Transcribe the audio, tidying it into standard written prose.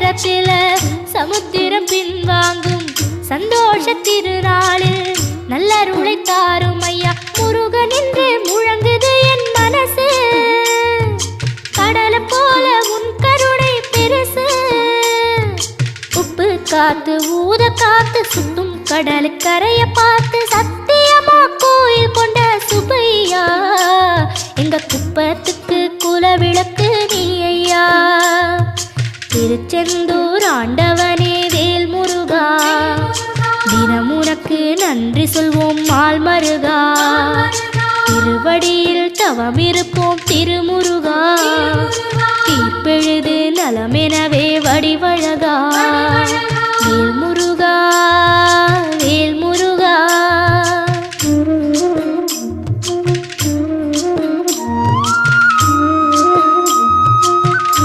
நேரத்தில் சமுத்திரம் பின்வாங்கும் சந்தோஷ திருநாளில் நல்லருளை தாரும் ஐயா முருகன் என்று முழங்குது என் மனசு. கடலை போல உன் கருணை பெருசு. உப்பு காத்து ஊத காத்து சுத்தும் கடலுக்கரைய பார்த்து சத்தியமா கோயில் கொண்ட சுப்பையா எங்க குப்பத்துக்கு குலவிளக்கு நீ ஐயா. திருச்செந்தூர் ஆண்டவனே வேல் முருகா தினம் உனக்கு நன்றி சொல்வோம் மால் மருகா. திருவடியில் தவம் இருப்போம் திருமுருகா. தீர்ப்பெழுது நலமெனவே வடிவ